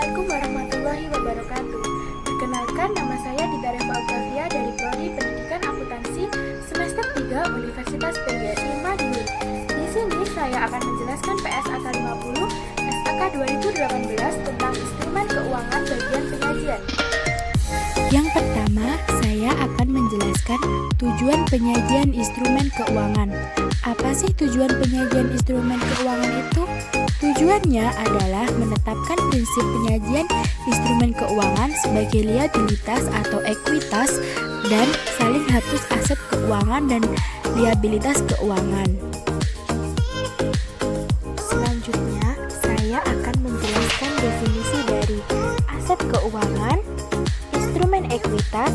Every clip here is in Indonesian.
Assalamualaikum warahmatullahi wabarakatuh. Perkenalkan, nama saya Dita Reva Octavia dari Prodi Pendidikan Akuntansi semester 3 Universitas PGRI Madiun. Di sini saya akan menjelaskan PSAK 50 SAK 2018 tentang instrumen keuangan bagian penyajian. Yang pertama, saya akan menjelaskan tujuan penyajian instrumen keuangan. Apa sih tujuan penyajian instrumen keuangan itu? Tujuannya adalah menetapkan prinsip penyajian instrumen keuangan sebagai liabilitas atau ekuitas dan saling hapus aset keuangan dan liabilitas keuangan. Selanjutnya, saya akan menjelaskan definisi dari aset keuangan, instrumen ekuitas,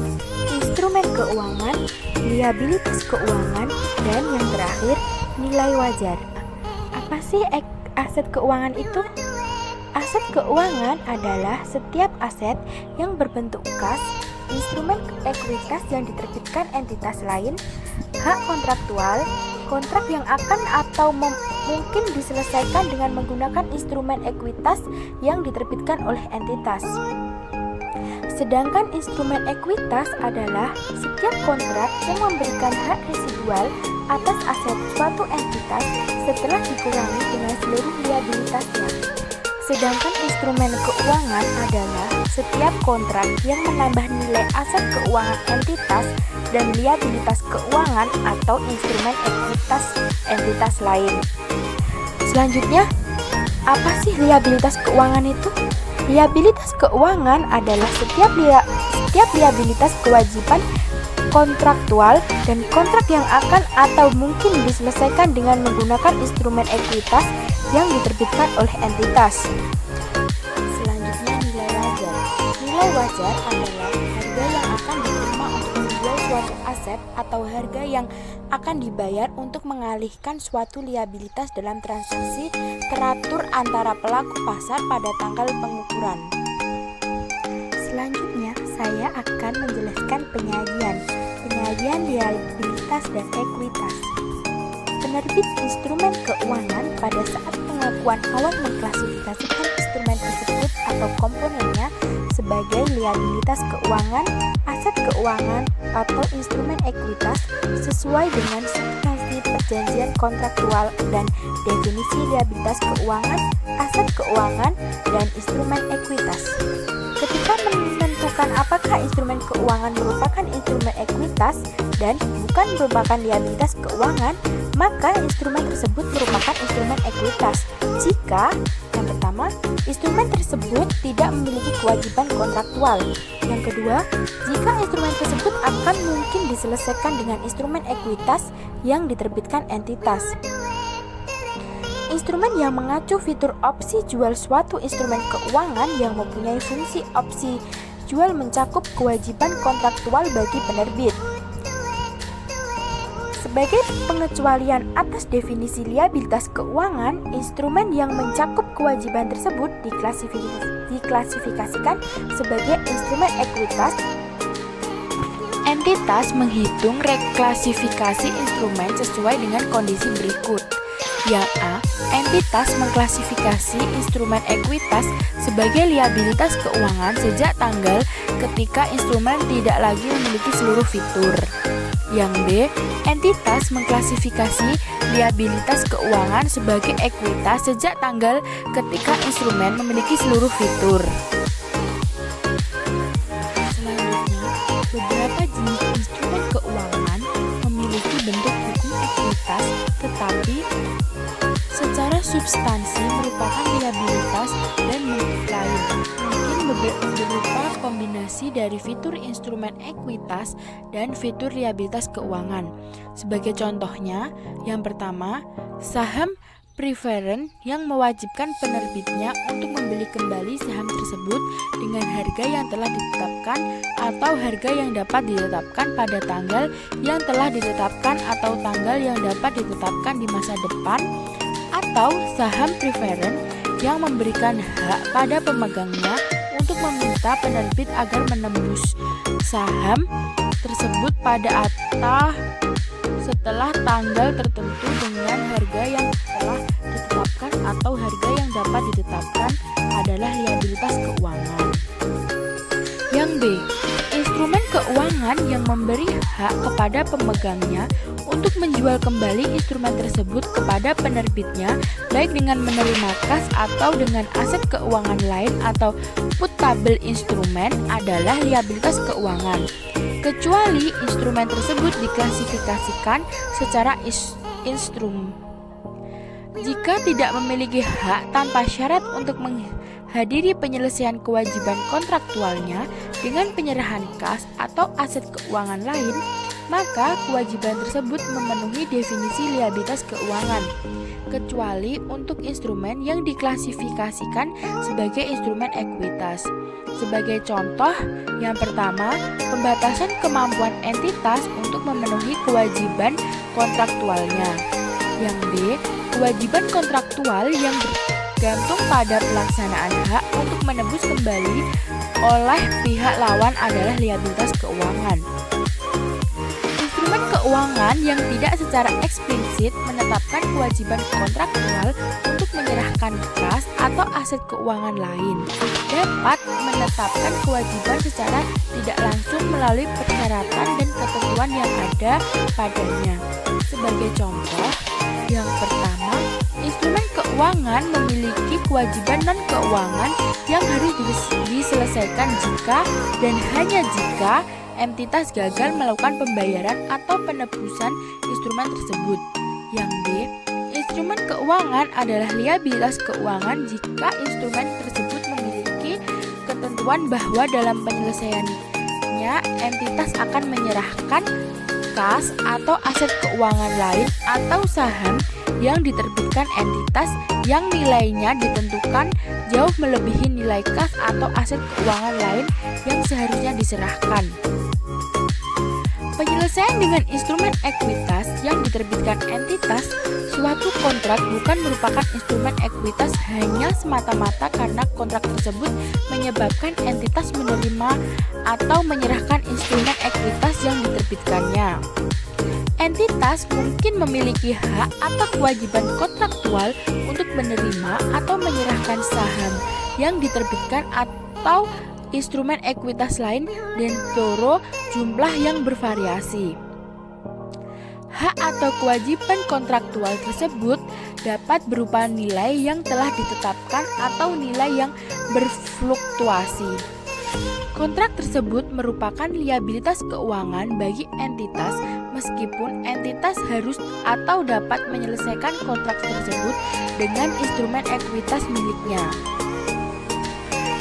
instrumen keuangan, liabilitas keuangan, dan yang terakhir, nilai wajar. Apa sih aset keuangan itu? Aset keuangan adalah setiap aset yang berbentuk kas, instrumen ekuitas yang diterbitkan entitas lain, hak kontraktual, kontrak yang akan atau mungkin diselesaikan dengan menggunakan instrumen ekuitas yang diterbitkan oleh entitas. Sedangkan instrumen ekuitas adalah setiap kontrak yang memberikan hak residual atas aset suatu entitas setelah dikurangi dengan seluruh liabilitasnya. Sedangkan instrumen keuangan adalah setiap kontrak yang menambah nilai aset keuangan entitas dan liabilitas keuangan atau instrumen ekuitas entitas lain. Selanjutnya, apa sih liabilitas keuangan itu? Liabilitas keuangan adalah setiap liabilitas kewajiban kontraktual dan kontrak yang akan atau mungkin diselesaikan dengan menggunakan instrumen ekuitas yang diterbitkan oleh entitas. Selanjutnya, nilai wajar. Nilai wajar adalah harga yang akan diterima untuk menjual suatu aset atau harga yang akan dibayar untuk mengalihkan suatu liabilitas dalam transaksi teratur antara pelaku pasar pada tanggal pengukuran. Selanjutnya, saya akan menjelaskan penyajian liabilitas dan ekuitas. Penerbit instrumen keuangan pada saat pengakuan awal mengklasifikasikan instrumen tersebut atau komponennya sebagai liabilitas keuangan, aset keuangan, atau instrumen ekuitas sesuai dengan substansi perjanjian kontraktual dan definisi liabilitas keuangan, aset keuangan, dan instrumen ekuitas. Ketika menentukan apakah instrumen keuangan merupakan instrumen ekuitas dan bukan merupakan liabilitas keuangan, maka instrumen tersebut merupakan instrumen ekuitas jika yang pertama, instrumen tersebut tidak memiliki kewajiban kontraktual. Yang kedua, jika instrumen tersebut akan mungkin diselesaikan dengan instrumen ekuitas yang diterbitkan entitas. Instrumen yang mengacu fitur opsi jual suatu instrumen keuangan yang mempunyai fungsi opsi jual mencakup kewajiban kontraktual bagi penerbit. Sebagai pengecualian atas definisi liabilitas keuangan, instrumen yang mencakup kewajiban tersebut diklasifikasikan sebagai instrumen ekuitas. Entitas menghitung reklasifikasi instrumen sesuai dengan kondisi berikut. Yang A, entitas mengklasifikasi instrumen ekuitas sebagai liabilitas keuangan sejak tanggal ketika instrumen tidak lagi memiliki seluruh fitur. Yang B, entitas mengklasifikasi liabilitas keuangan sebagai ekuitas sejak tanggal ketika instrumen memiliki seluruh fitur. Selanjutnya, beberapa jenis instrumen keuangan memiliki bentuk hukum ekuitas tetapi secara substansi merupakan liabilitas dan bentuk lain. Mungkin berupa kombinasi dari fitur instrumen ekuitas dan fitur liabilitas keuangan. Sebagai contohnya, yang pertama, saham preferen yang mewajibkan penerbitnya untuk membeli kembali saham tersebut dengan harga yang telah ditetapkan atau harga yang dapat ditetapkan pada tanggal yang telah ditetapkan atau tanggal yang dapat ditetapkan di masa depan, atau saham preferen yang memberikan hak pada pemegangnya untuk meminta penerbit agar menembus saham tersebut pada atau setelah tanggal tertentu dengan harga yang telah ditetapkan atau harga yang dapat ditetapkan adalah liabilitas keuangan. Yang B, instrumen keuangan yang memberi hak kepada pemegangnya untuk menjual kembali instrumen tersebut kepada penerbitnya, baik dengan menerima kas atau dengan aset keuangan lain atau putable instrumen, adalah liabilitas keuangan, kecuali instrumen tersebut diklasifikasikan secara instrumen. Jika tidak memiliki hak tanpa syarat untuk menghadiri penyelesaian kewajiban kontraktualnya dengan penyerahan kas atau aset keuangan lain, maka kewajiban tersebut memenuhi definisi liabilitas keuangan, kecuali untuk instrumen yang diklasifikasikan sebagai instrumen ekuitas. Sebagai contoh, yang pertama, pembatasan kemampuan entitas untuk memenuhi kewajiban kontraktualnya. Yang B, kewajiban kontraktual yang bergantung pada pelaksanaan hak untuk menebus kembali oleh pihak lawan adalah liabilitas keuangan. Instrumen keuangan yang tidak secara eksplisit menetapkan kewajiban kontraktual untuk menyerahkan kas atau aset keuangan lain dapat menetapkan kewajiban secara tidak langsung melalui persyaratan dan ketentuan yang ada padanya. Sebagai contoh, yang pertama, instrumen keuangan memiliki kewajiban non-keuangan yang harus diselesaikan jika dan hanya jika entitas gagal melakukan pembayaran atau penebusan instrumen tersebut. Yang B, instrumen keuangan adalah liabilitas keuangan jika instrumen tersebut memiliki ketentuan bahwa dalam penyelesaiannya entitas akan menyerahkan kas atau aset keuangan lain atau saham yang diterbitkan entitas yang nilainya ditentukan jauh melebihi nilai kas atau aset keuangan lain yang seharusnya diserahkan. Penyelesaian dengan instrumen ekuitas yang diterbitkan entitas suatu kontrak bukan merupakan instrumen ekuitas hanya semata-mata karena kontrak tersebut menyebabkan entitas menerima atau menyerahkan instrumen ekuitas yang diterbitkannya. Entitas mungkin memiliki hak atau kewajiban kontraktual untuk menerima atau menyerahkan saham yang diterbitkan atau instrumen ekuitas lain dan jumlah yang bervariasi. Hak atau kewajiban kontraktual tersebut dapat berupa nilai yang telah ditetapkan atau nilai yang berfluktuasi. Kontrak tersebut merupakan liabilitas keuangan bagi entitas meskipun entitas harus atau dapat menyelesaikan kontrak tersebut dengan instrumen ekuitas miliknya.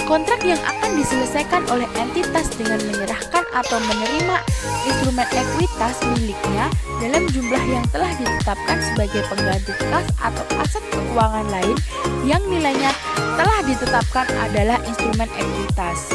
Kontrak yang akan diselesaikan oleh entitas dengan menyerahkan atau menerima instrumen ekuitas miliknya dalam jumlah yang telah ditetapkan sebagai pengganti kas atau aset keuangan lain yang nilainya telah ditetapkan adalah instrumen ekuitas.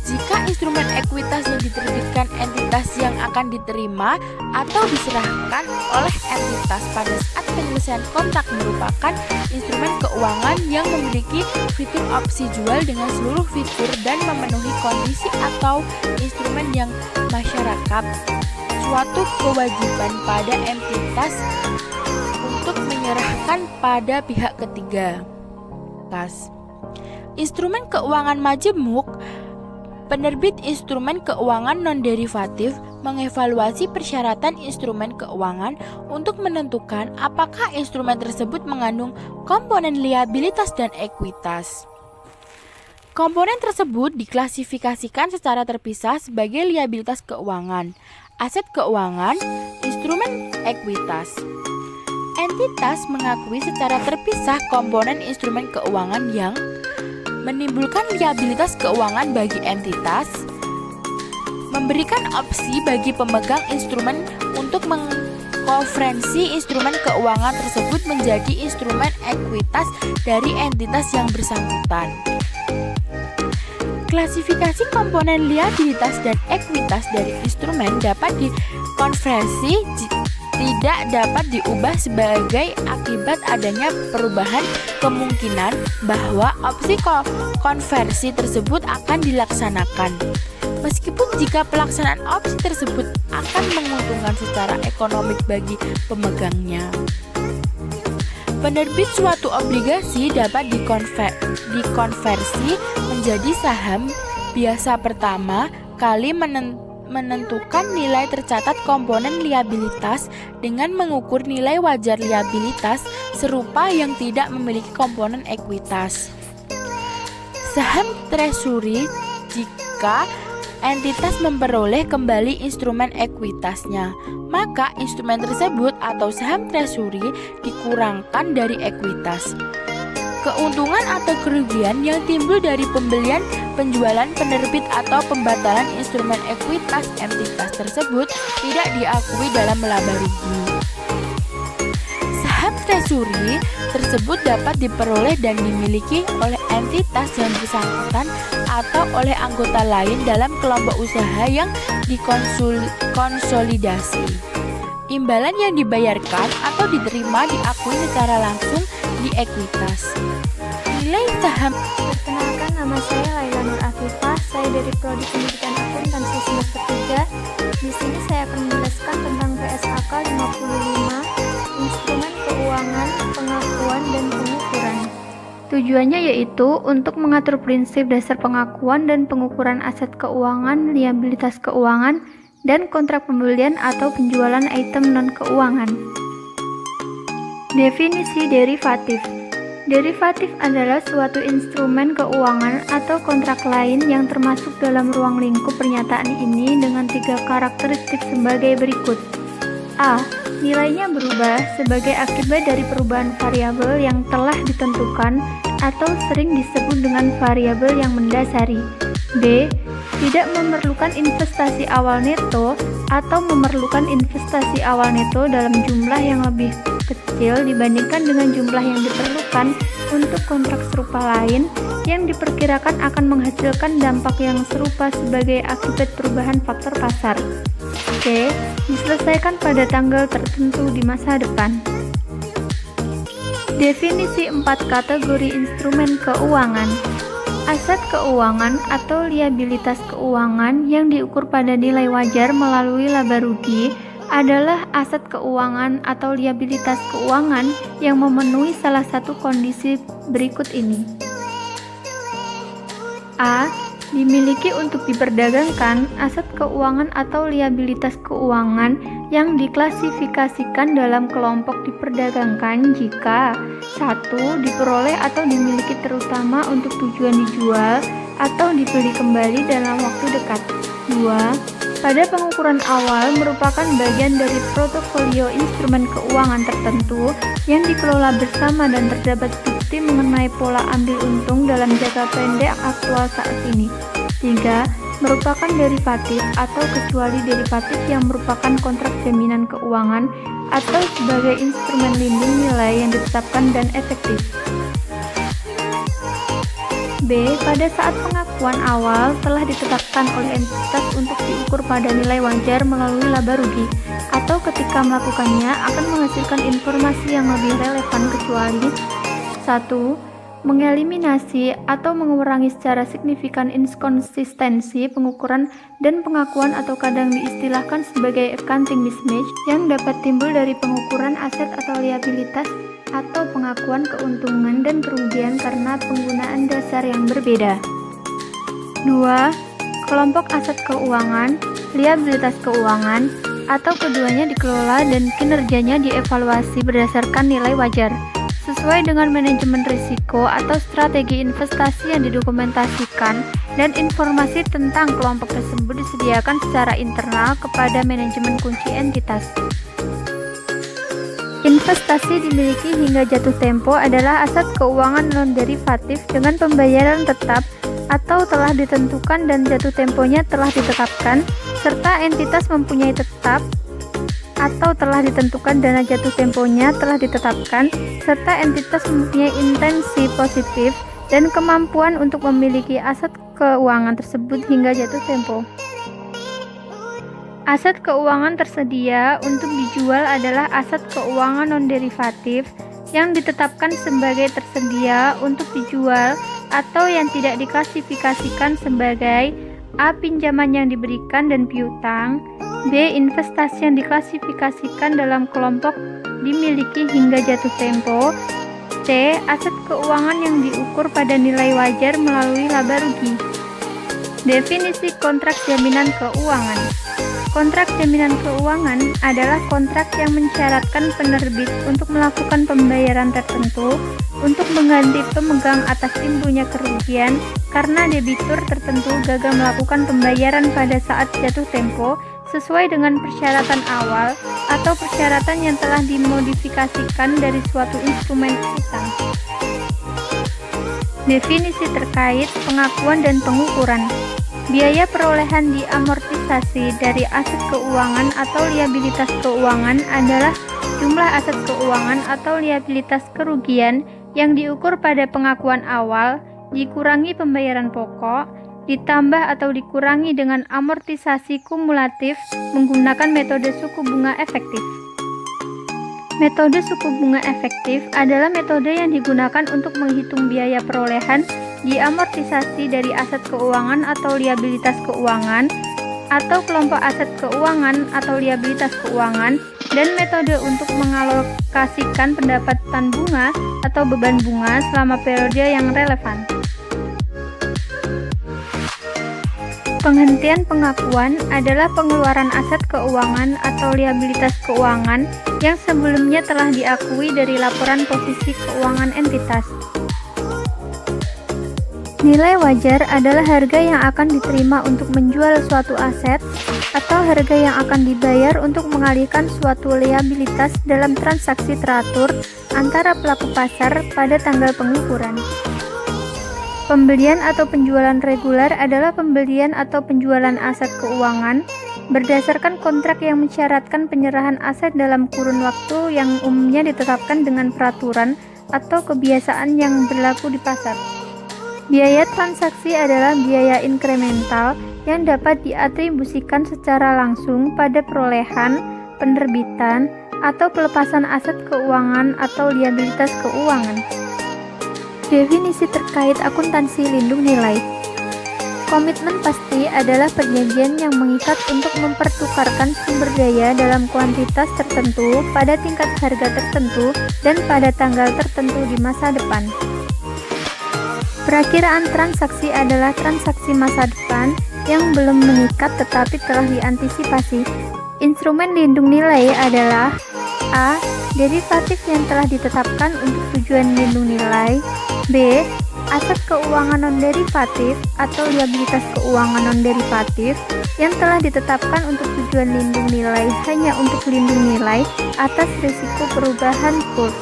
Jika instrumen ekuitas yang diterbitkan entitas yang akan diterima atau diserahkan oleh entitas pada saat penyelesaian kontrak merupakan instrumen keuangan yang memiliki fitur opsi jual dengan seluruh fitur dan memenuhi kondisi atau instrumen yang masyarakat suatu kewajiban pada entitas untuk menyerahkan pada pihak ketiga. Instrumen keuangan majemuk. Penerbit instrumen keuangan non-derivatif mengevaluasi persyaratan instrumen keuangan untuk menentukan apakah instrumen tersebut mengandung komponen liabilitas dan ekuitas. Komponen tersebut diklasifikasikan secara terpisah sebagai liabilitas keuangan, aset keuangan, instrumen ekuitas. Entitas mengakui secara terpisah komponen instrumen keuangan yang menimbulkan liabilitas keuangan bagi entitas, memberikan opsi bagi pemegang instrumen untuk mengkonversi instrumen keuangan tersebut menjadi instrumen ekuitas dari entitas yang bersangkutan. Klasifikasi komponen liabilitas dan ekuitas dari instrumen dapat dikonversi tidak dapat diubah sebagai akibat adanya perubahan kemungkinan bahwa opsi konversi tersebut akan dilaksanakan. Meskipun jika pelaksanaan opsi tersebut akan menguntungkan secara ekonomik bagi pemegangnya. Penerbit suatu obligasi dapat dikonversi menjadi saham biasa pertama kali menentukan nilai tercatat komponen liabilitas dengan mengukur nilai wajar liabilitas serupa yang tidak memiliki komponen ekuitas. Saham treasury jika entitas memperoleh kembali instrumen ekuitasnya, maka instrumen tersebut atau saham treasury dikurangkan dari ekuitas. Keuntungan atau kerugian yang timbul dari pembelian, penjualan, penerbit atau pembatalan instrumen ekuitas entitas tersebut tidak diakui dalam laba rugi. Saham treasury tersebut dapat diperoleh dan dimiliki oleh entitas yang bersangkutan atau oleh anggota lain dalam kelompok usaha yang dikonsolidasi. Imbalan yang dibayarkan atau diterima diakui secara langsung di ekuitas. Nilai saham. Perkenalkan, nama saya Laila Nur Afifah. Saya dari Prodi Pendidikan Akuntansi semester 3. Di sini saya akan menjelaskan tentang PSAK 55, instrumen keuangan, pengakuan dan pengukuran. Tujuannya yaitu untuk mengatur prinsip dasar pengakuan dan pengukuran aset keuangan, liabilitas keuangan, dan kontrak pembelian atau penjualan item non-keuangan. Definisi derivatif. Derivatif adalah suatu instrumen keuangan atau kontrak lain yang termasuk dalam ruang lingkup pernyataan ini dengan 3 karakteristik sebagai berikut. A. Nilainya berubah sebagai akibat dari perubahan variabel yang telah ditentukan atau sering disebut dengan variabel yang mendasari. B. Tidak memerlukan investasi awal neto atau memerlukan investasi awal neto dalam jumlah yang lebih kecil dibandingkan dengan jumlah yang diperlukan untuk kontrak serupa lain yang diperkirakan akan menghasilkan dampak yang serupa sebagai akibat perubahan faktor pasar. C. Diselesaikan pada tanggal tertentu di masa depan. Definisi 4 kategori instrumen keuangan. Aset keuangan atau liabilitas keuangan yang diukur pada nilai wajar melalui laba rugi adalah aset keuangan atau liabilitas keuangan yang memenuhi salah satu kondisi berikut ini. A. Dimiliki untuk diperdagangkan. Aset keuangan atau liabilitas keuangan yang diklasifikasikan dalam kelompok diperdagangkan jika 1. Diperoleh atau dimiliki terutama untuk tujuan dijual atau dibeli kembali dalam waktu dekat. 2. Pada pengukuran awal merupakan bagian dari portofolio instrumen keuangan tertentu yang dikelola bersama dan terdapat bukti mengenai pola ambil untung dalam jangka pendek aktual saat ini. 3. Merupakan derivatif atau kecuali derivatif yang merupakan kontrak jaminan keuangan atau sebagai instrumen lindung nilai yang ditetapkan dan efektif. B. Pada saat pengakuan awal telah ditetapkan oleh entitas untuk diukur pada nilai wajar melalui laba rugi, atau ketika melakukannya akan menghasilkan informasi yang lebih relevan kecuali 1. Mengeliminasi atau mengurangi secara signifikan inkonsistensi pengukuran dan pengakuan atau kadang diistilahkan sebagai accounting mismatch yang dapat timbul dari pengukuran aset atau liabilitas atau pengakuan keuntungan dan kerugian karena penggunaan dasar yang berbeda. 2. Kelompok aset keuangan, liabilitas keuangan, atau keduanya dikelola dan kinerjanya dievaluasi berdasarkan nilai wajar sesuai dengan manajemen risiko atau strategi investasi yang didokumentasikan, dan informasi tentang kelompok tersebut disediakan secara internal kepada manajemen kunci entitas. Investasi dimiliki hingga jatuh tempo adalah aset keuangan non-derivatif dengan pembayaran tetap atau telah ditentukan dan jatuh temponya telah ditetapkan, serta entitas mempunyai tetap atau telah ditentukan dana jatuh temponya telah ditetapkan, serta entitas mempunyai intensi positif dan kemampuan untuk memiliki aset keuangan tersebut hingga jatuh tempo. Aset keuangan tersedia untuk dijual adalah aset keuangan non-derivatif yang ditetapkan sebagai tersedia untuk dijual atau yang tidak diklasifikasikan sebagai A. Pinjaman yang diberikan dan piutang, B. Investasi yang diklasifikasikan dalam kelompok dimiliki hingga jatuh tempo. C. Aset keuangan yang diukur pada nilai wajar melalui laba rugi. Definisi kontrak jaminan keuangan. Kontrak jaminan keuangan adalah kontrak yang mensyaratkan penerbit untuk melakukan pembayaran tertentu untuk mengganti pemegang atas timbulnya kerugian karena debitur tertentu gagal melakukan pembayaran pada saat jatuh tempo sesuai dengan persyaratan awal atau persyaratan yang telah dimodifikasikan dari suatu instrumen utang. Definisi terkait pengakuan dan pengukuran. Biaya perolehan diamortisasi dari aset keuangan atau liabilitas keuangan adalah jumlah aset keuangan atau liabilitas kerugian yang diukur pada pengakuan awal dikurangi pembayaran pokok ditambah atau dikurangi dengan amortisasi kumulatif menggunakan metode suku bunga efektif. Metode suku bunga efektif adalah metode yang digunakan untuk menghitung biaya perolehan diamortisasi dari aset keuangan atau liabilitas keuangan atau kelompok aset keuangan atau liabilitas keuangan dan metode untuk mengalokasikan pendapatan bunga atau beban bunga selama periode yang relevan. Penghentian pengakuan adalah pengeluaran aset keuangan atau liabilitas keuangan yang sebelumnya telah diakui dari laporan posisi keuangan entitas. Nilai wajar adalah harga yang akan diterima untuk menjual suatu aset atau harga yang akan dibayar untuk mengalihkan suatu liabilitas dalam transaksi teratur antara pelaku pasar pada tanggal pengukuran. Pembelian atau penjualan reguler adalah pembelian atau penjualan aset keuangan berdasarkan kontrak yang mensyaratkan penyerahan aset dalam kurun waktu yang umumnya ditetapkan dengan peraturan atau kebiasaan yang berlaku di pasar. Biaya transaksi adalah biaya inkremental yang dapat diatribusikan secara langsung pada perolehan, penerbitan, atau pelepasan aset keuangan atau liabilitas keuangan. Definisi terkait akuntansi lindung nilai. Komitmen pasti adalah perjanjian yang mengikat untuk mempertukarkan sumber daya dalam kuantitas tertentu pada tingkat harga tertentu dan pada tanggal tertentu di masa depan. Perakiraan transaksi adalah transaksi masa depan yang belum mengikat tetapi telah diantisipasi. Instrumen lindung nilai adalah A. Derivatif yang telah ditetapkan untuk tujuan lindung nilai. B. Aset keuangan non-derivatif atau liabilitas keuangan non-derivatif yang telah ditetapkan untuk tujuan lindung nilai hanya untuk lindung nilai atas risiko perubahan kurs.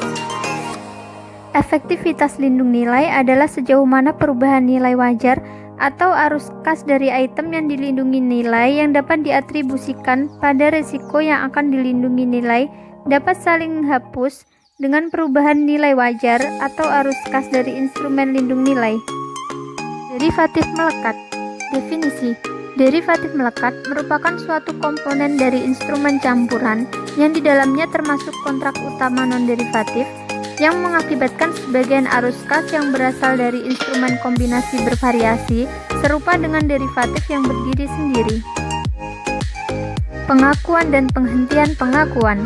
Efektivitas lindung nilai adalah sejauh mana perubahan nilai wajar atau arus kas dari item yang dilindungi nilai yang dapat diatribusikan pada risiko yang akan dilindungi nilai dapat saling menghapus dengan perubahan nilai wajar atau arus kas dari instrumen lindung nilai. Derivatif melekat. Definisi. Derivatif melekat merupakan suatu komponen dari instrumen campuran yang di dalamnya termasuk kontrak utama non-derivatif yang mengakibatkan sebagian arus kas yang berasal dari instrumen kombinasi bervariasi serupa dengan derivatif yang berdiri sendiri. Pengakuan dan penghentian pengakuan.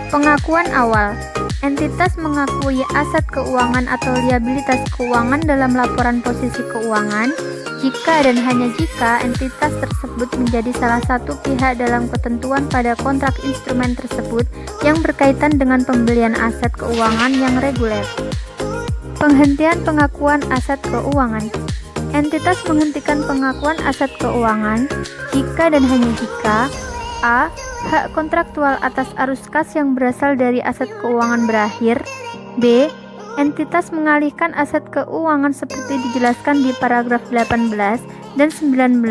Pengakuan awal. Entitas mengakui aset keuangan atau liabilitas keuangan dalam laporan posisi keuangan jika dan hanya jika entitas tersebut menjadi salah satu pihak dalam ketentuan pada kontrak instrumen tersebut yang berkaitan dengan pembelian aset keuangan yang reguler. Penghentian pengakuan aset keuangan. Entitas menghentikan pengakuan aset keuangan jika dan hanya jika A. Hak kontraktual atas arus kas yang berasal dari aset keuangan berakhir. B. Entitas mengalihkan aset keuangan seperti dijelaskan di paragraf 18 dan 19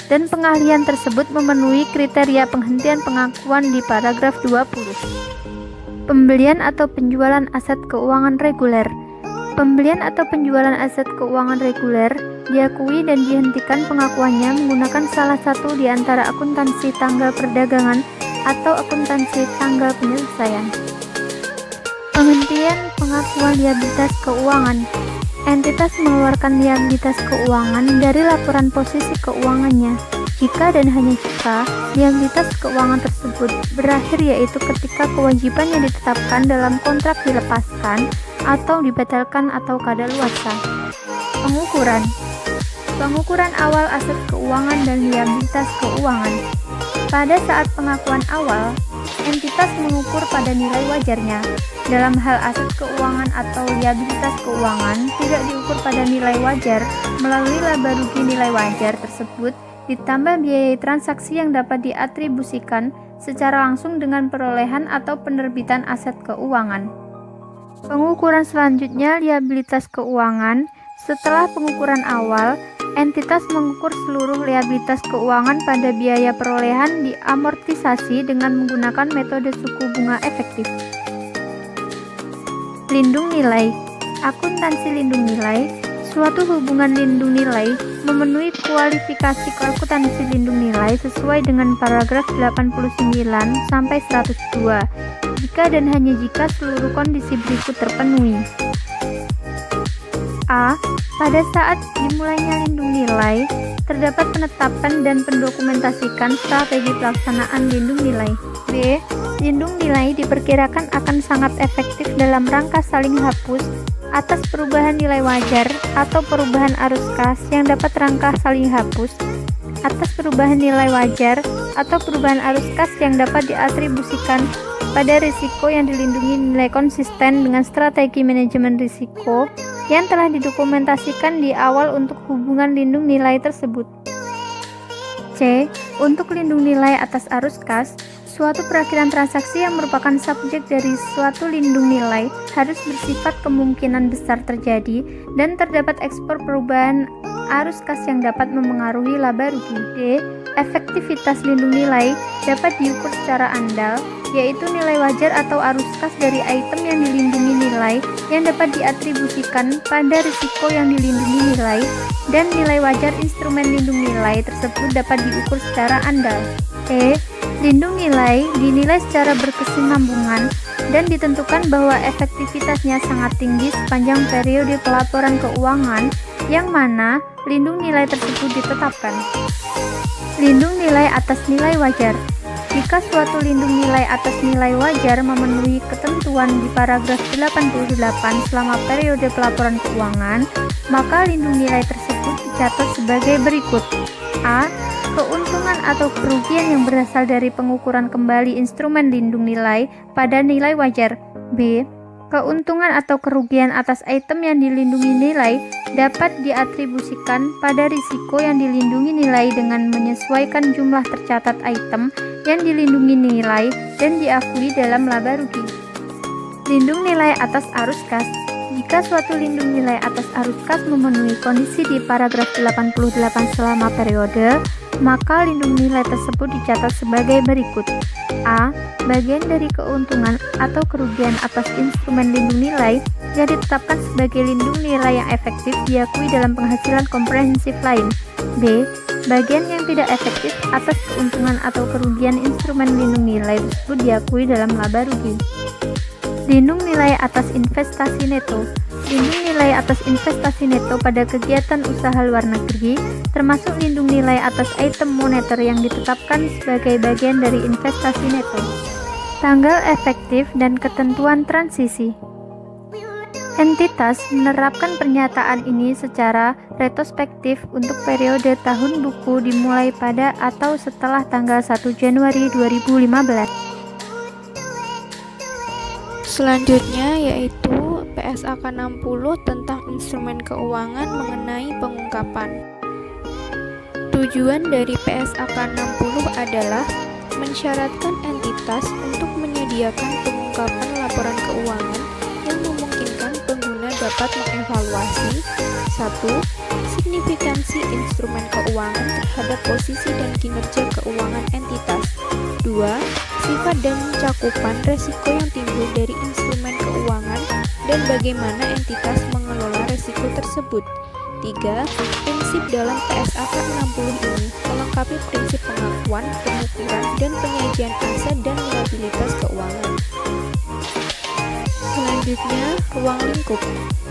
dan pengalihan tersebut memenuhi kriteria penghentian pengakuan di paragraf 20. Pembelian atau penjualan aset keuangan reguler. Pembelian atau penjualan aset keuangan reguler diakui dan dihentikan pengakuannya menggunakan salah satu di antara akuntansi tanggal perdagangan atau akuntansi tanggal penyelesaian. Penghentian pengakuan liabilitas keuangan. Entitas mengeluarkan liabilitas keuangan dari laporan posisi keuangannya Jika dan hanya jika liabilitas keuangan tersebut berakhir, yaitu ketika kewajiban yang ditetapkan dalam kontrak dilepaskan atau dibatalkan atau kadaluarsa. Pengukuran awal aset keuangan dan liabilitas keuangan. Pada saat pengakuan awal, entitas mengukur pada nilai wajarnya. Dalam hal aset keuangan atau liabilitas keuangan tidak diukur pada nilai wajar melalui laba rugi nilai wajar tersebut ditambah biaya transaksi yang dapat diatribusikan secara langsung dengan perolehan atau penerbitan aset keuangan. Pengukuran selanjutnya liabilitas keuangan. Setelah pengukuran awal, entitas mengukur seluruh liabilitas keuangan pada biaya perolehan diamortisasi dengan menggunakan metode suku bunga efektif. Lindung nilai. Akuntansi lindung nilai. Suatu hubungan lindung nilai memenuhi kualifikasi akuntansi lindung nilai sesuai dengan paragraf 89 sampai 102 jika dan hanya jika seluruh kondisi berikut terpenuhi. A. Pada saat dimulainya lindung nilai, terdapat penetapan dan pendokumentasikan strategi pelaksanaan lindung nilai. B. Lindung nilai diperkirakan akan sangat efektif dalam rangka saling hapus atas perubahan nilai wajar atau perubahan arus kas yang dapat rangka saling hapus atas perubahan nilai wajar atau perubahan arus kas yang dapat diatribusikan pada risiko yang dilindungi nilai konsisten dengan strategi manajemen risiko yang telah didokumentasikan di awal untuk hubungan lindung nilai tersebut. C. Untuk lindung nilai atas arus kas, suatu perakhiran transaksi yang merupakan subjek dari suatu lindung nilai harus bersifat kemungkinan besar terjadi dan terdapat ekspor perubahan arus kas yang dapat memengaruhi laba rugi. D. Efektivitas lindung nilai dapat diukur secara andal, yaitu nilai wajar atau arus kas dari item yang dilindungi nilai yang dapat diatribusikan pada risiko yang dilindungi nilai, dan nilai wajar instrumen lindung nilai tersebut dapat diukur secara andal. E. Lindung nilai dinilai secara berkesinambungan dan ditentukan bahwa efektivitasnya sangat tinggi sepanjang periode pelaporan keuangan yang mana lindung nilai tersebut ditetapkan. Lindung nilai atas nilai wajar. Jika suatu lindung nilai atas nilai wajar memenuhi ketentuan di paragraf 88 selama periode pelaporan keuangan, maka lindung nilai tersebut dicatat sebagai berikut. A. Keuntungan atau kerugian yang berasal dari pengukuran kembali instrumen lindung nilai pada nilai wajar. B. Keuntungan atau kerugian atas item yang dilindungi nilai dapat diatribusikan pada risiko yang dilindungi nilai dengan menyesuaikan jumlah tercatat item yang dilindungi nilai dan diakui dalam laba rugi. Lindung nilai atas arus kas. Jika suatu lindung nilai atas arus kas memenuhi kondisi di paragraf 88 selama periode, maka lindung nilai tersebut dicatat sebagai berikut. A. Bagian dari keuntungan atau kerugian atas instrumen lindung nilai yang ditetapkan sebagai lindung nilai yang efektif diakui dalam penghasilan komprehensif lain. B. Bagian yang tidak efektif atas keuntungan atau kerugian instrumen lindung nilai tersebut diakui dalam laba rugi. Lindung nilai atas investasi neto. Lindung nilai atas investasi neto pada kegiatan usaha luar negeri, termasuk lindung nilai atas item moneter yang ditetapkan sebagai bagian dari investasi neto. Tanggal efektif dan ketentuan transisi. Entitas menerapkan pernyataan ini secara retrospektif untuk periode tahun buku dimulai pada atau setelah tanggal 1 Januari 2015. Selanjutnya yaitu PSAK 60 tentang instrumen keuangan mengenai pengungkapan. Tujuan dari PSAK 60 adalah mensyaratkan entitas untuk menyediakan pengungkapan laporan keuangan yang memungkinkan pengguna dapat mengevaluasi 1. Signifikansi instrumen keuangan terhadap posisi dan kinerja keuangan entitas. 2. Sifat dan cakupan resiko yang timbul dari instrumen keuangan dan bagaimana entitas mengelola resiko tersebut. 3. Prinsip dalam PSAK 60 ini melengkapi prinsip pengakuan, pengukuran, dan penyajian aset dan liabilitas keuangan. Selanjutnya, ruang lingkup.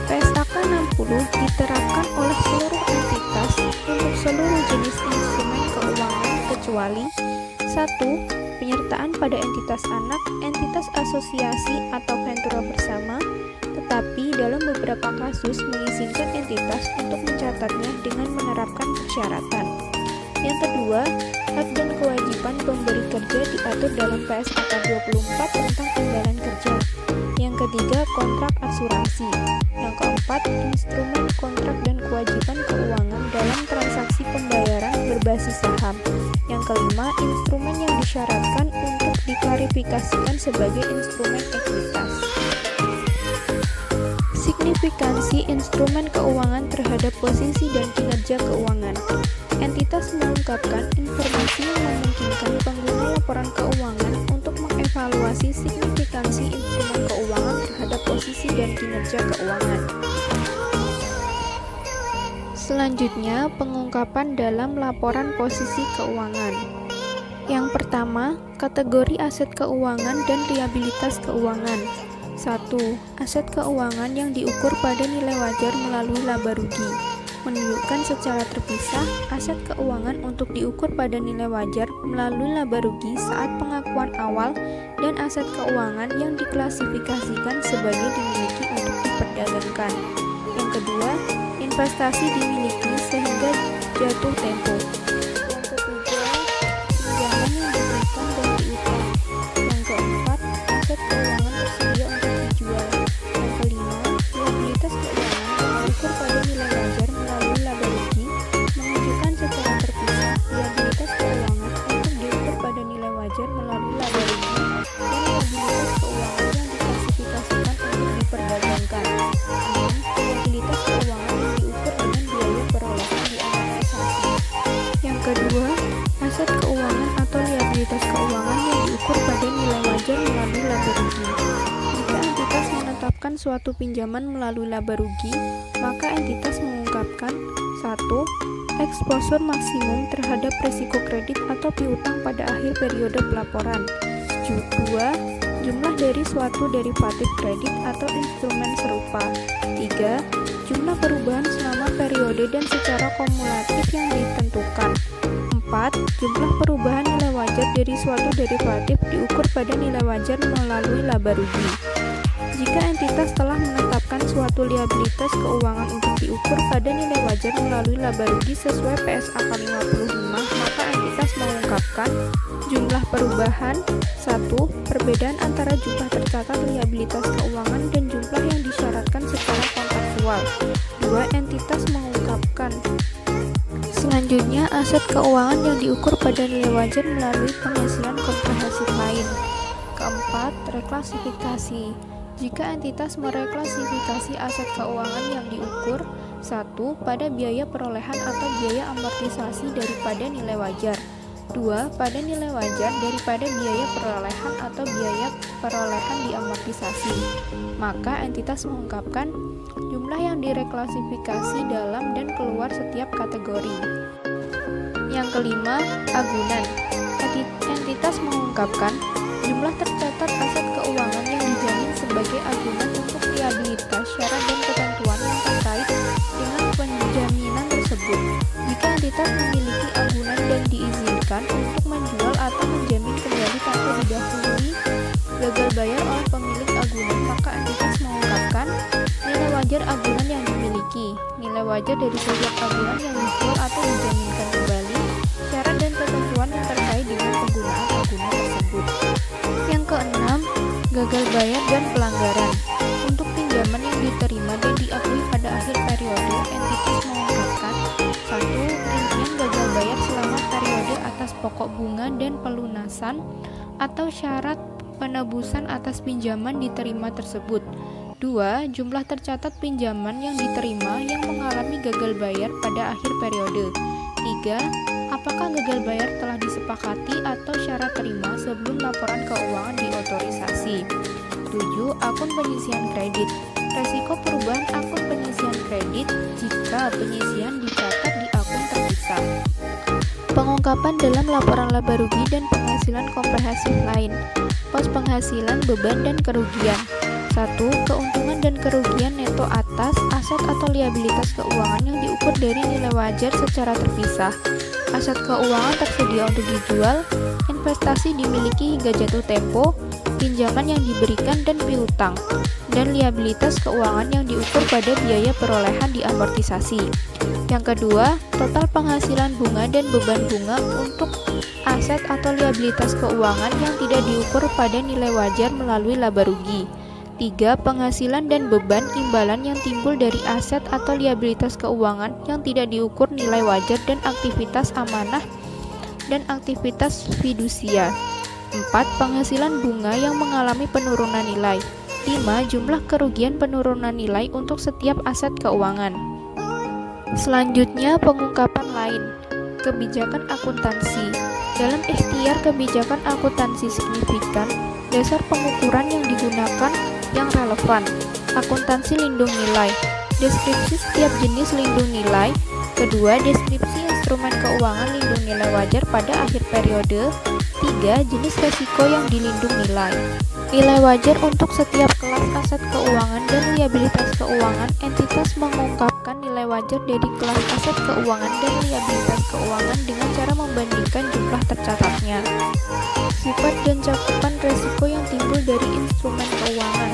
PSAK 60 diterapkan oleh seluruh entitas untuk seluruh jenis instrumen keuangan kecuali 1. Penyertaan pada entitas anak, entitas asosiasi atau ventura bersama, tetapi dalam beberapa kasus mengizinkan entitas untuk mencatatnya dengan menerapkan persyaratan. Yang kedua, hak dan kewajiban pemberi kerja diatur dalam PSAK 24 tentang imbalan kerja. Yang ketiga, kontrak asuransi. Yang keempat, instrumen kontrak dan kewajiban keuangan dalam transaksi pembayaran berbasis saham. Yang kelima, instrumen yang disyaratkan untuk diklarifikasikan sebagai instrumen ekuitas. Signifikansi instrumen keuangan terhadap posisi dan kinerja keuangan. Entitas mengungkapkan informasi yang memungkinkan pengguna laporan keuangan untuk mengevaluasi signifikansi instrumen keuangan terhadap posisi dan kinerja keuangan. Selanjutnya, pengungkapan dalam laporan posisi keuangan. Yang pertama, kategori aset keuangan dan liabilitas keuangan. 1. Aset keuangan yang diukur pada nilai wajar melalui laba rugi. Menunjukkan secara terpisah aset keuangan untuk diukur pada nilai wajar melalui laba rugi saat pengakuan awal dan aset keuangan yang diklasifikasikan sebagai dimiliki untuk diperdagangkan. Yang kedua, investasi dimiliki sehingga jatuh tempo. Yang ketiga, pinjaman yang diberikan dan diutang. Yang keempat, aset keuangan tersedia untuk dijual. Yang kelima, liabilitas keuangan yang diukur pada nilai wajar melalui laba rugi menunjukkan secara terpisah liabilitas keuangan untuk diukur pada nilai wajar melalui laba rugi dan liabilitas keuangan yang diklasifikasikan untuk diperdagangkan. 6. Liabilitas keuangan yang diukur dengan biaya perolehan di amortisasi. Yang kedua, aset keuangan atau liabilitas keuangan yang diukur pada nilai wajar melalui laba rugi. Jika entitas menetapkan suatu pinjaman melalui laba rugi, maka entitas mengungkapkan 1. Eksposur maksimum terhadap risiko kredit atau piutang pada akhir periode pelaporan. 2. Jumlah dari suatu derivatif kredit atau instrumen serupa. 3. Jumlah perubahan selama periode dan secara kumulatif yang ditentukan. 4. Jumlah perubahan nilai wajar dari suatu derivatif diukur pada nilai wajar melalui laba rugi. Jika entitas telah menetapkan suatu liabilitas keuangan untuk diukur pada nilai wajar melalui laba rugi sesuai PSAK 55, maka entitas mengungkapkan jumlah perubahan. 1. Perbedaan antara jumlah tercatat liabilitas keuangan dan jumlah yang disyaratkan secara kontraktual. 2. Entitas mengungkapkan selanjutnya aset keuangan yang diukur pada nilai wajar melalui penghasilan komprehensif lain. Keempat, reklasifikasi. Jika entitas mereklasifikasi aset keuangan yang diukur 1. Pada biaya perolehan atau biaya amortisasi daripada nilai wajar. 2. Pada nilai wajar daripada biaya perolehan atau biaya perolehan diamortisasi. Maka entitas mengungkapkan jumlah yang direklasifikasi dalam dan keluar setiap kategori. Yang kelima, agunan. Entitas mengungkapkan jumlah tercatat aset keuangan yang dijamin sebagai agunan untuk liabilitas, syarat dan ketentuan yang terkait dengan penjaminan tersebut. Jika entitas memiliki agunan dan diizinkan untuk menjual atau menjamin kembali tanpa didahului gagal bayar oleh pemilik agunan, maka entitas mengungkapkan nilai wajar agunan yang dimiliki, nilai wajar dari setiap agunan yang dijual atau dijaminkan kembali, syarat dan ketentuan yang terkait dengan penggunaan agunan tersebut. Yang keenam, gagal bayar dan pelanggaran. Untuk pinjaman yang diterima dan diakui pada akhir periode, entitas mengungkapkan 1. Rincian gagal bayar selama periode atas pokok bunga dan pelunasan atau syarat penebusan atas pinjaman diterima tersebut. 2. Jumlah tercatat pinjaman yang diterima yang mengalami gagal bayar pada akhir periode. 3. Apakah gagal bayar telah disepakati atau syarat terima sebelum laporan keuangan diotorisasi. 7. Akun penyisian kredit. Resiko perubahan akun penyisian kredit jika penyisian dicatat di akun terpisah. Pengungkapan dalam laporan laba rugi dan penghasilan komprehensif lain. Pos penghasilan, beban, dan kerugian. 1. Keuntungan dan kerugian neto atas aset atau liabilitas keuangan yang diukur dari nilai wajar secara terpisah. aset keuangan tersedia untuk dijual, investasi dimiliki hingga jatuh tempo, pinjaman yang diberikan dan piutang, dan liabilitas keuangan yang diukur pada biaya perolehan diamortisasi. Yang kedua, total penghasilan bunga dan beban bunga untuk aset atau liabilitas keuangan yang tidak diukur pada nilai wajar melalui laba rugi. 3. Penghasilan dan beban imbalan yang timbul dari aset atau liabilitas keuangan yang tidak diukur nilai wajar dan aktivitas amanah dan aktivitas fidusia. 4. Penghasilan bunga yang mengalami penurunan nilai. 5. Jumlah kerugian penurunan nilai untuk setiap aset keuangan. Selanjutnya, pengungkapan lain. Kebijakan akuntansi. Dalam ikhtiar kebijakan akuntansi signifikan, dasar pengukuran yang digunakan yang relevan. Akuntansi lindung nilai. Deskripsi setiap jenis lindung nilai. Kedua, deskripsi instrumen keuangan lindung nilai wajar pada akhir periode. 3. Jenis resiko yang dilindung nilai. Nilai wajar untuk setiap kelas aset keuangan dan liabilitas keuangan. Entitas mengungkapkan nilai wajar dari kelas aset keuangan dan liabilitas keuangan dengan cara membandingkan jumlah tercatatnya. Sifat dan cakupan resiko yang timbul dari instrumen keuangan.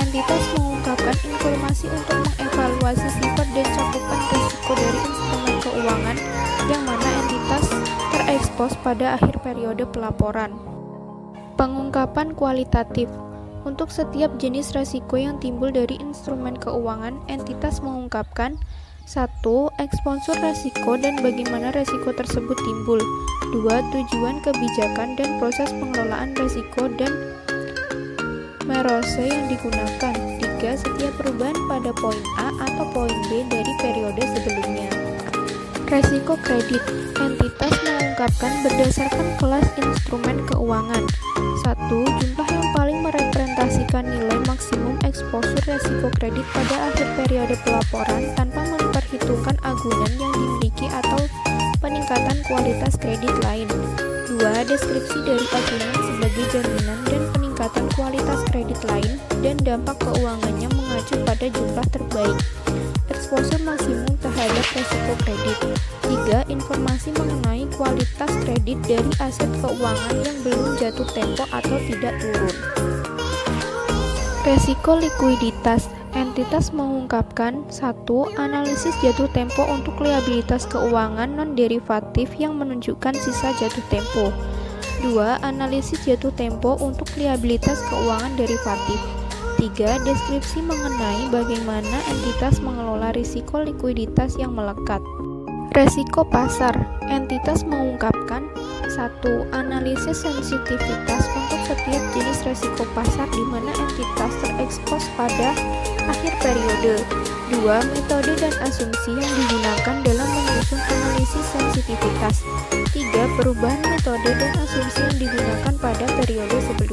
Entitas mengungkapkan informasi untuk mengevaluasi sifat dan cakupan resiko dari instrumen keuangan yang mana entitas terekspos pada akhir periode pelaporan. Pengungkapan kualitatif. Untuk setiap jenis resiko yang timbul dari instrumen keuangan, entitas mengungkapkan 1. Eksposur resiko dan bagaimana resiko tersebut timbul. 2. Tujuan kebijakan dan proses pengelolaan resiko dan merose yang digunakan. 3. Setiap perubahan pada poin A atau poin B dari periode sebelumnya. Resiko kredit. Entitas mengungkapkan berdasarkan kelas instrumen keuangan. 1. Jumlah yang paling merepresentasikan nilai maksimum eksposur resiko kredit pada akhir periode pelaporan tanpa memperhitungkan agunan yang dimiliki atau peningkatan kualitas kredit lain. 2. Deskripsi dari agunan sebagai jaminan dan peningkatan kualitas kredit lain dan dampak keuangannya mengacu pada jumlah terbaik eksposur maksimum terhadap resiko kredit. 3. Informasi mengenai kualitas kredit dari aset keuangan yang belum jatuh tempo atau tidak turun. Resiko likuiditas. Entitas mengungkapkan 1. Analisis jatuh tempo untuk liabilitas keuangan non-derivatif yang menunjukkan sisa jatuh tempo. 2. Analisis jatuh tempo untuk liabilitas keuangan derivatif. 3. Deskripsi mengenai bagaimana entitas mengelola risiko likuiditas yang melekat. Resiko pasar. Entitas mengungkapkan 1. Analisis sensitivitas untuk setiap jenis resiko pasar di mana entitas terekspos pada akhir periode. 2. Metode dan asumsi yang digunakan dalam menyusun analisis sensitivitas. 3. Perubahan metode dan asumsi yang digunakan pada periode sebelumnya.